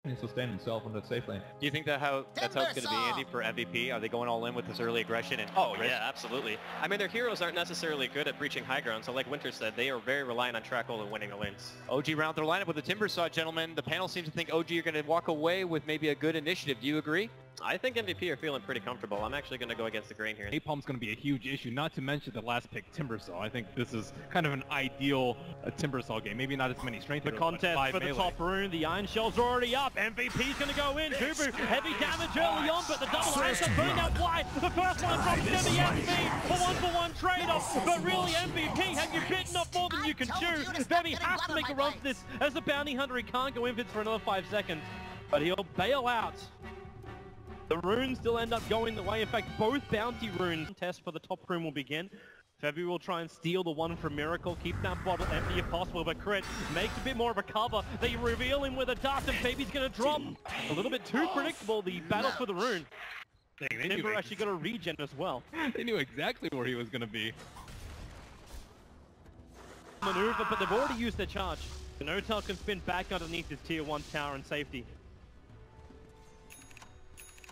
And sustain himself in the safe lane. Do you think that's how it's going to be, Andy, for MVP? Are they going all in with this early aggression? And yeah, absolutely. I mean, their heroes aren't necessarily good at breaching high ground, so like Winter said, they are very reliant on track hold and winning the lanes. OG round their lineup with the Timbersaw, gentlemen. The panel seems to think OG are going to walk away with maybe a good initiative. Do you agree? I think MVP are feeling pretty comfortable. I'm actually going to go against the grain here. Napalm's going to be a huge issue, not to mention the last pick, Timbersaw. I think this is kind of an ideal Timbersaw game. Maybe not as many strength. The contest for the top rune. The Iron Shell's already up. MVP's going to go in. Dubu, heavy damage early on, but the double answer burning out wide. The first one from Semi SP, a one-for-one trade-off. But really, MVP, have you bitten off more than you can chew? Bevy has to make a run for this. As a bounty hunter, he can't go in for another 5 seconds. But he'll bail out. The runes still end up going the way. In fact, both bounty runes test for the top rune will begin. Febby will try and steal the one from Miracle, keep that bottle empty if possible, but Crit makes a bit more of a cover. They reveal him with a dust and Baby's gonna drop. A little bit too predictable, the battle for the rune. Timber actually got a regen as well. They knew exactly where he was gonna be. Maneuver, but they've already used their charge. Notel can spin back underneath his tier 1 tower in safety.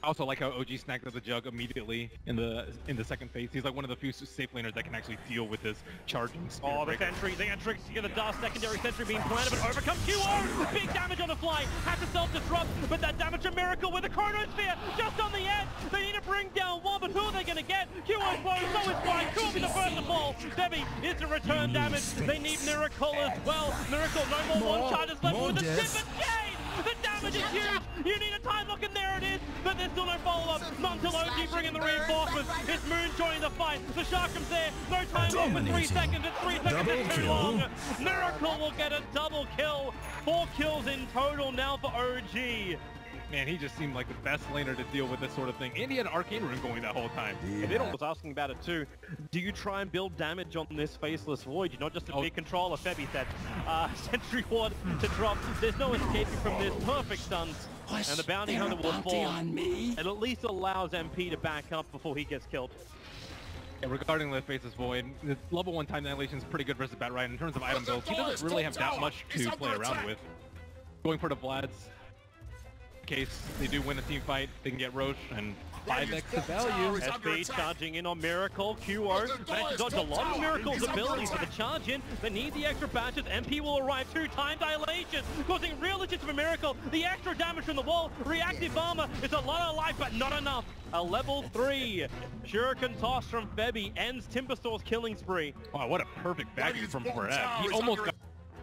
I also like how OG snagged up the jug immediately in the second phase. He's like one of the few safe laners that can actually deal with this charging spear. Oh, the sentry, the Entrix to get the dust, secondary sentry being planted, but overcomes QO! Big damage on the fly, has to self-disrupt, but that damage a Miracle with a Chronosphere just on the edge. They need to bring down one, but who are they going to get? QO's slow, so is Fly, could be the first to fall. Debbie is the return damage. They need Miracle as well. Miracle, no more one charges left with the tip and Jade! The damage is huge! You need a time lock and there it is! But there's still no follow-up. Not until OG bring in the reinforcements. It's Moon joining the fight. The Shark comes there. No time lock for 3 seconds. It's 3 seconds is too long. Miracle will get a double kill. 4 kills in total now for OG. Man, he just seemed like the best laner to deal with this sort of thing. And he had an Arcane Rune going that whole time. Yeah. Vidal was asking about it too. Do you try and build damage on this Faceless Void? You're not just a big controller, Febby said. Sentry Ward to drop. There's no escaping from this. Perfect stuns. And the Bounty Hunter will fall. It at least allows MP to back up before he gets killed. Yeah, regarding the Faceless Void, the level 1 time dilation is pretty good versus Batright. In terms of item builds, he doesn't really have that much to play around with. Going for the Vlads. In case they do win a team fight, they can get Roche and 5x the value. SP charging in on Miracle. QO managed to dodge a lot of Miracle's abilities for the charge in. They need the extra batches. MP will arrive 2 time dilation, causing real legit for Miracle. The extra damage from the wall. Reactive armor. It's a lot of life, but not enough. A level 3 Shuriken toss from Febby ends Timbersaw's killing spree. Wow, what a perfect bagging from Forev. He almost got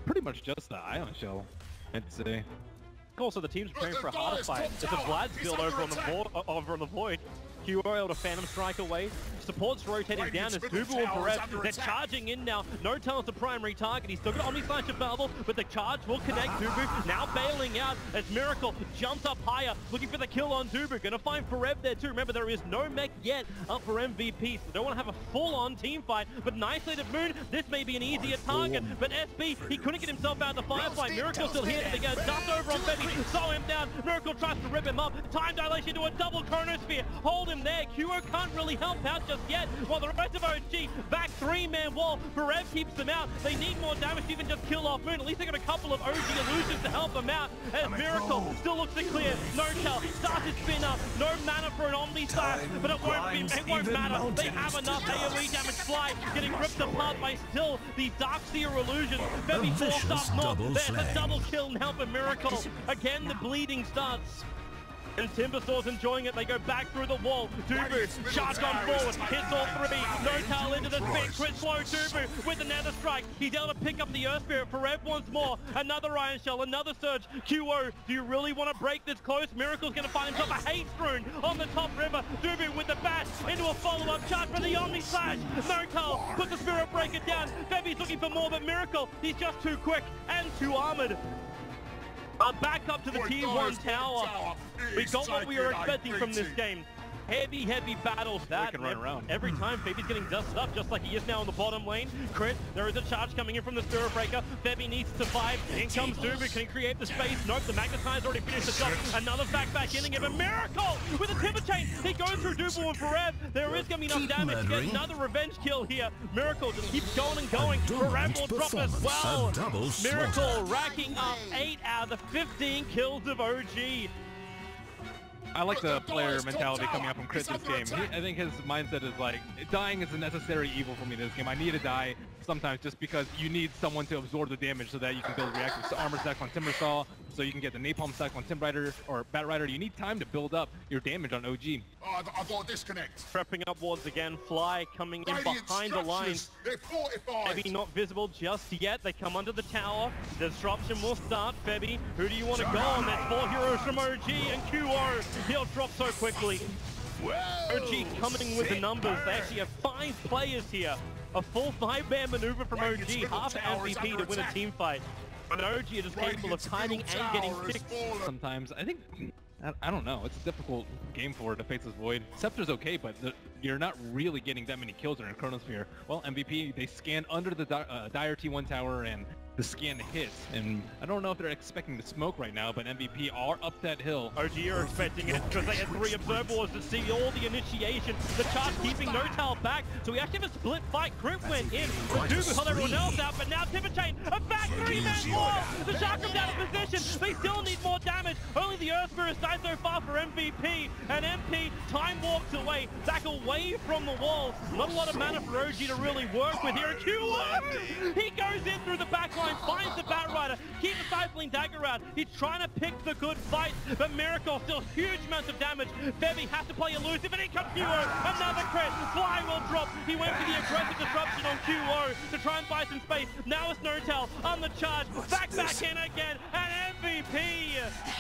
pretty much just the Ion Shell, I'd say. Also, the team's preparing for a harder fight. It's a Vlad's build over on the Void. QO able to Phantom Strike away. Support's rotating down as Dubu and Forev. They're charging in now. Notel's the primary target. He's still got Omni Slash available, but the charge will connect Dubu. Now bailing out as Miracle jumps up higher, looking for the kill on Dubu. Gonna find Forev there too. Remember, there is no mech yet up for MVP, so they don't want to have a full-on team fight. But nicely to Moon, this may be an easier target. But SB, he couldn't get himself out of the firefight. Miracle still here, but they get a dust over on Febby. Slow him down. Miracle tries to rip him up. Time dilation to a double Chronosphere. Hold him there. QO can't really help out just yet, while the rest of OG back 3-man wall. Forev keeps them out. They need more damage to even just kill off Moon. At least they got a couple of OG illusions to help them out. As Miracle still looks to clear. Notel starts to spin up. No mana for an Omni Slash, but it won't matter. They have enough AoE damage. Fly getting ripped apart by still the Darkseer illusions. Febby forced up north. There's a double kill now for Miracle. Again, the bleeding starts. And Timbersaw's enjoying it. They go back through the wall. Dubu, charge on forward, hits all 3. Notel into the spin. Crit slow Dubu with the Nether Strike. He's able to pick up the Earth Spirit. Forev once more. Another Iron Shell, another Surge. QO, do you really want to break this close? Miracle's going to find himself a Haste Rune on the top river. Dubu with the bash into a follow-up charge for the Omni Slash. Notel puts the Spirit Breaker down. Febby's looking for more, but Miracle, he's just too quick and too armored. Back up to the Tier 1 tower. We got what we were expecting from this game. heavy battles. That can run around. Every time Febi's getting dusted up, just like he is now in the bottom lane. Crit, there is a charge coming in from the Spirit Breaker. Febi needs to survive. In comes Dubu. Can he create the space? Nope, the Magnetize's already finished the job. Another back in again. A Miracle with a pivot chain. He goes through Dubu and Forev. There is going to be enough damage to get another revenge kill here. Miracle just keeps going and going. Forev will drop as well. Miracle racking up 8 out of the 15 kills of OG. I like the player mentality coming out from Crit this game. I think his mindset is like, dying is a necessary evil for me in this game. I need to die sometimes just because you need someone to absorb the damage so that you can build reactive armor stacks on Timbersaw, so you can get the napalm stack on Timbrider or Batrider. You need time to build up your damage on OG. Oh, I got a disconnect. Prepping up wards again. Fly coming in behind the lines. Febi not visible just yet. They come under the tower. The disruption will start. Febi, who do you want to go on? There's 4 heroes from OG and QO. He'll drop so quickly. OG coming with the numbers. They actually have 5 players here. A full 5-man maneuver from OG, half MVP to win a team fight. But OG is capable of timing and getting fixed. Sometimes, I think, I don't know, it's a difficult game for the Faceless Void. Scepter's okay, but you're not really getting that many kills in a Chronosphere. Well, MVP, they scan under the Dire T1 tower and the scan hits, and I don't know if they're expecting the smoke right now, but MVP are up that hill. OG are expecting it because they had 3 observers to see all the initiation. The charge keeping Notal back, so we actually have a split fight. Crit went in, the Dubu held everyone else out, but now Pivot Chain, a back 3-man wall! The Shark comes out of position, they still need more damage. Only the Earth Spirit died so far for MVP, and MP time walks away, back away from the walls. Not a lot of mana for OG to really work with here. QO! He goes in through the back line, finds the Batrider, keeps the Stifling Dagger out. He's trying to pick the good fight, but Miracle still huge amounts of damage. Febi has to play elusive, and he comes QO. Another crit. Fly will drop. He went for the aggressive disruption on QO to try and buy some space. Now it's Notel on the charge. Back in again, and MVP.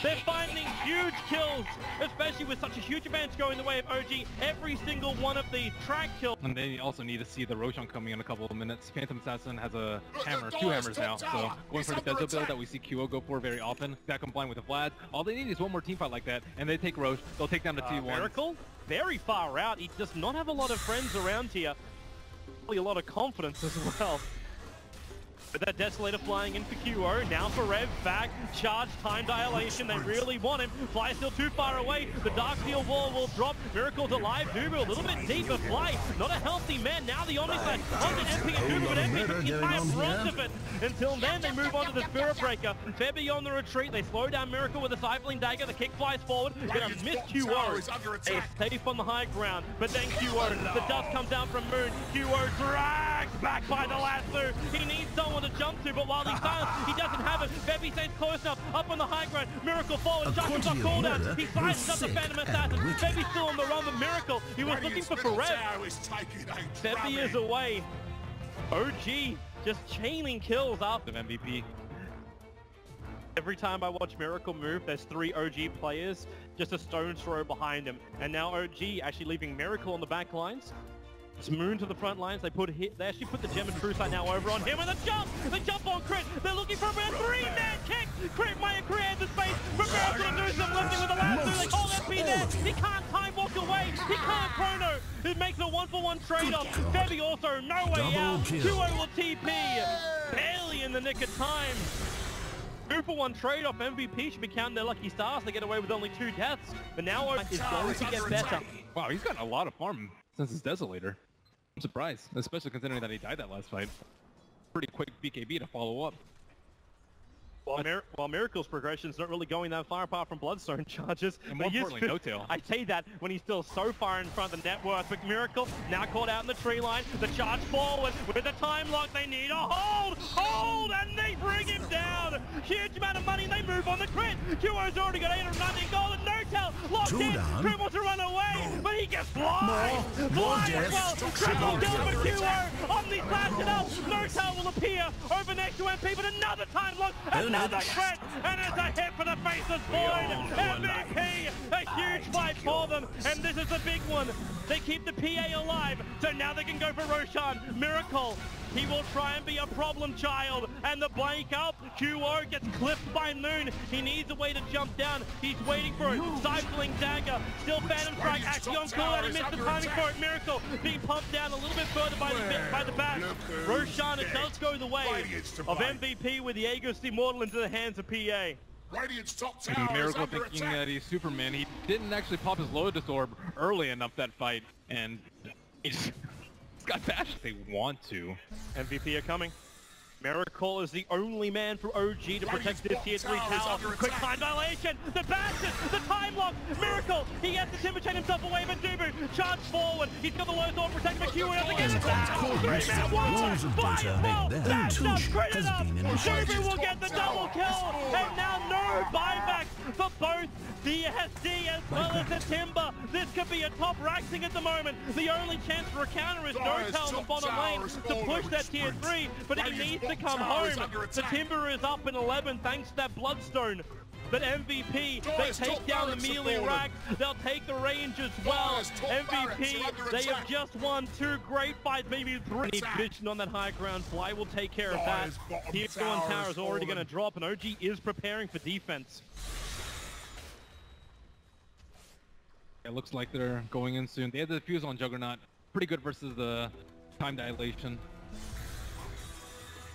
They're finding huge kills, especially with such a huge advantage going the way of OG. Every single one of these track kills. And they also need to see the Roshan coming in a couple of minutes. Phantom Assassin has a hammer, 2 hammers now, so going for the Dezo build that we see QO go for very often. That combined with the Vlad. All they need is one more team fight like that, and they take Roche. They'll take down the T1. Miracle, very far out. He does not have a lot of friends around here. Probably a lot of confidence as well. But that Desolator flying in for QO, now for Rev, back, charge, time dilation, they really want him. Fly still too far away, the Darkfield wall will drop, Miracle's alive, Dubu a little bit deeper, Fly, not a healthy man, now the Omnislash onto MP and Dubu, but MP took the entire brunt of it. Until then, they move on to the Spirit Breaker. Febi on the retreat, they slow down Miracle with a Stifling Dagger, the kick flies forward, gonna miss QO. They safe on the high ground, but then QO, the dust comes down from Moon, QO drags back by the lasso, he needs someone to jump to, but while he's silent, he doesn't have it. Febi stays close enough, up on the high ground. Miracle forward, Shark comes off cooldown. He silences up the Phantom Assassin. Febi's still on the run, but Miracle, he was looking for Forev. Febi is away. OG just chaining kills up of MVP. Every time I watch Miracle move, there's 3 OG players, just a stone's throw behind him. And now OG actually leaving Miracle on the back lines. It's Moon to the front lines. They actually put the Gem and True Sight now over on him, and the jump on Crit. They're looking for a 3-man kick. Crit might have created the space for Miracle to do some lifting with the last 2. They call FP there. He can't time walk away. He can't chrono. It makes a 1-for-1 trade-off. Febi also no way out. QO will TP. Barely in the nick of time. 2-for-1 trade-off. MVP should be counting their lucky stars. They get away with only 2 deaths. But now is going to get better. Wow, he's gotten a lot of farm since his Desolator. I'm surprised, especially considering that he died that last fight. Pretty quick BKB to follow up. While Miracle's progression's not really going that far apart from Bloodstone charges. And more importantly, No-Tail. I say that when he's still so far in front of the net worth. But Miracle now caught out in the tree line. The charge forward with the time lock. They need a hold, and they bring him down. Huge amount of money, and they move on the Crit. QO's already got 819 gold, and No-Tail locked in. Crit wants to run away, but he gets blind. Blind as well. Triple kill for QO. Omni slash it up. No-Tail will appear over next to MP, but another time lock. Another crit, and it's a hit for the Faceless Void. MVP, a huge fight for them, and this is a big one. They keep the PA alive, so now they can go for Roshan. Miracle He will try and be a problem child. And the blank up. QO gets clipped by Moon. He needs a way to jump down. He's waiting for it. Stifling dagger. Still Phantom Strike. Actually on cooldown. He missed the timing for it. Miracle being pumped down a little bit further by the back. Roshan, it does go the way of MVP with the Aegis Immortal into the hands of PA. Miracle thinking that he's Superman. He didn't actually pop his Lotus Orb early enough that fight, and he's got bashed if they want to. MVP are coming. Miracle is the only man for OG to protect this tier 3 tower. Quick time dilation, the bastion, the time lock. Miracle, he gets the timber chain himself away, but Dubu charge forward. He's got the low sword protecting the Q and doesn't get it back. 3-man war, fireball, that's up, crit it up. Dubu will get the double kill, and now no buyback for both the SD as well as the Timber. This could be a top raxing at the moment. The only chance for a counter is Notel in the bottom lane to push that tier 3, but he needs to come home. The Timber is up in 11 thanks to that Bloodstone. But MVP, they take down the melee rack. They'll take the range as well. MVP, they have just won 2 great fights, maybe 3. Vision on that high ground. Fly will take care of that. Tier 1 tower is already going to drop, and OG is preparing for defense. It looks like they're going in soon. They had the defuse on Juggernaut. Pretty good versus the time dilation.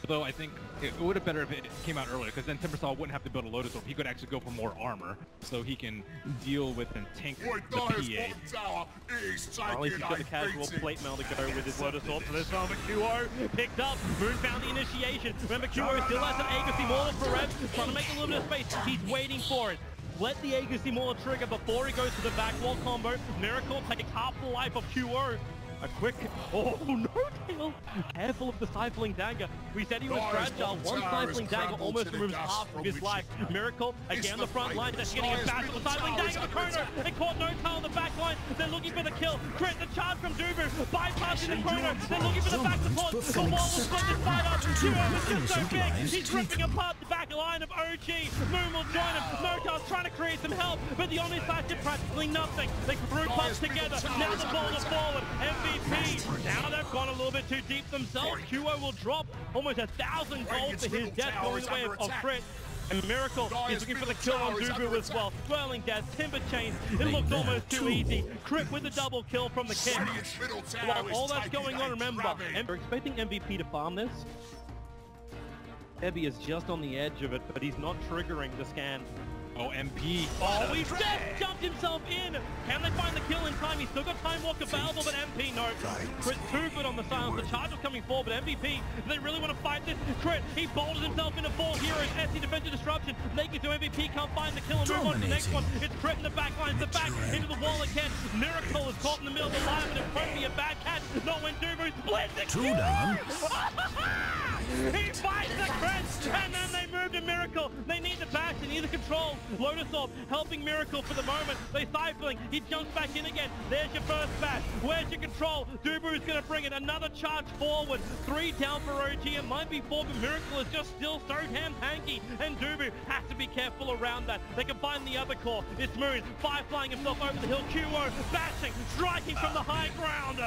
Though I think it would have been better if it came out earlier, because then Timbersaw wouldn't have to build a Lotus Orb. He could actually go for more armor, so he can deal with and tank the PA. At least he's got the casual plate mail to go with his Lotus Orb. For this time, QO picked up. Moon found the initiation. Remember, QO still has an Aegis Immortal for Rev, trying to make a little bit of space. He's waiting for it. Let the Aegis Immortal trigger before he goes to the back wall combo. Miracle takes half the life of QO. A quick, oh no tail! Careful of the Stifling Dagger. We said he was fragile. One Stifling Dagger almost removes half of his life. Miracle, again on the front line, just getting it back with the Stifling Dagger to Chrono. They caught no tail on the back line. They're looking for the kill. Crit the charge from Dubu, bypassing the Chrono. They're looking for the back support. The wall will split this fight up. Dubu is just so big. He's ripping apart the back line of OG. Moon will join him. Motel's trying to create some help, but the Omniscience did practically nothing. They group up together. Now the ball is forward. MVP. Now they've gone a little bit too deep themselves. QO will drop almost 1,000 gold for his death going the way of Crit. And Miracle is looking for the kill on Dubu as well. Swirling Death, Timber Chains. It looked almost too easy. Crit with the double kill from the kick. While all that's going on, remember, we're expecting MVP to farm this. Heavy is just on the edge of it, but he's not triggering the scan. Oh, MP. Oh, he just jumped himself in. Can they find the kill in time? He's still got Time Walk available, but MP, no. Crit too good on the silence. The charge is coming forward, but MVP, they really want to fight this. Crit, he boulders himself into 4 heroes. SC Defensive Disruption. Naked to MVP, can't find the kill and move on to the next one. It's Crit in the back line, the back into the wall again. Miracle is caught in the middle of the line, but it won't be a bad catch. Not when Dubu splits the kill. He fights the Crit, and then they move to Miracle. They need the bash, they need the control. Lotus Orb helping Miracle for the moment. They stifling. He jumps back in again. There's your first bash. Where's your control? Dubu's going to bring it. Another charge forward. 3 down for OG. It might be 4, but Miracle is just still so damn tanky. And Dubu has to be careful around that. They can find the other core. It's Moon. Flying himself over the hill. QO bashing, striking from the high ground.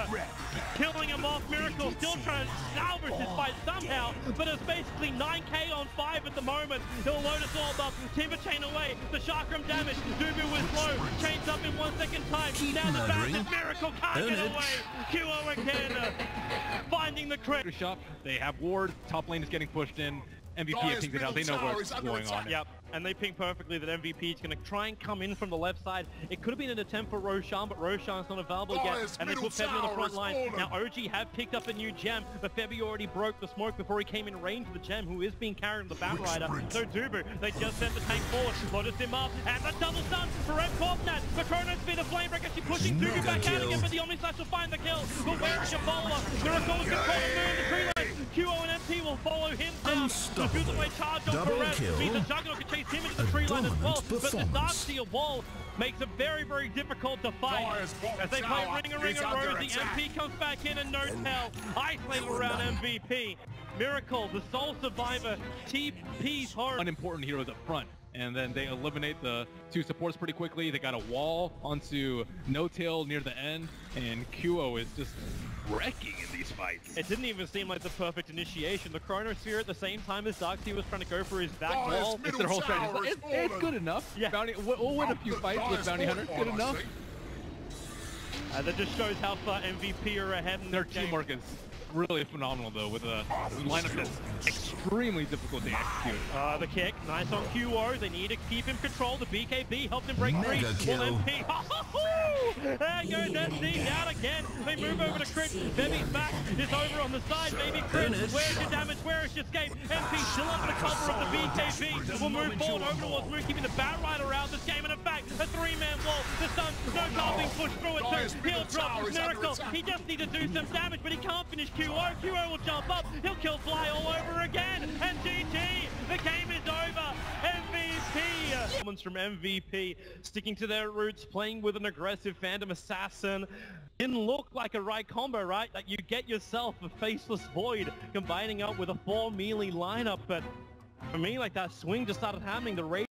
Killing him off. Miracle still trying to salvage this fight somehow. But it's basically 9k on 5 at the moment. He'll Lotus Orb up. Timber Chain away. The chakram damage. Dubu was low. Chains up in 1 second time. Now the bash is Miracle can't get away. QO again. Finding the crit. Shop. They have ward. Top lane is getting pushed in. MVP has pinged it out. They know what's going on. Yep. And they ping perfectly that MVP is going to try and come in from the left side. It could have been an attempt for Roshan, but Roshan's not available yet. And they put Febby on the front line. Now OG have picked up a new gem, but Febby already broke the smoke before he came in range of the gem, who is being carried on the Batrider. So Dubu, they just sent the tank forward, loaded him up, and the double stun for Red Corpnat. The Chrono Speed, the Flamebreaker, she's pushing Dubu back out again, but the Omnislash will find the kill. But where is your follower? Miracle is controlling the tree line. QO and MP will follow him down. The Fuselaway charge on for Red means the Juggernaut can chase him into the tree line as well, but the Darkseer wall makes it very, very difficult to fight. As they play Ring a Rosie, MP comes back in and no tell. Isolated around MVP. Miracle, the sole survivor, TP's hard. Unimportant heroes up front. And then they eliminate the 2 supports pretty quickly. They got a wall onto No Tail near the end, and QO is just wrecking in these fights. It didn't even seem like the perfect initiation. The Chronosphere at the same time as Darkseid was trying to go for his back wall. It's their whole strategy. It's good enough. Yeah. We'll win a few fights with Bounty Hunter. Good enough. That just shows how far MVP are ahead in Their this game. teamwork is really phenomenal, though, with a lineup that's extremely difficult to execute. The kick, nice on QO. They need to keep him controlled. The BKB helped him break free. Well, MP. There goes SD down again. They move over to Crit. Bebby's back is over on the side. Maybe Crit. Where's your damage? Where is your escape? MP still under the cover of the BKB. Will move forward over towards Moon, keeping the bat right around this game. And in fact, a three-man wall. The Sun, no time being pushed through it too. He'll drop Miracle. He just needs to do some damage, but he can't finish QO. QO will jump up. He'll kill Fly all over again. And GG. The game is over. MVP. Comments from MVP, sticking to their roots, playing with an aggressive Phantom Assassin. Didn't look like a right combo, right? That you get yourself a Faceless Void, combining up with a 4 melee lineup. But for me, like that swing just started happening. The rate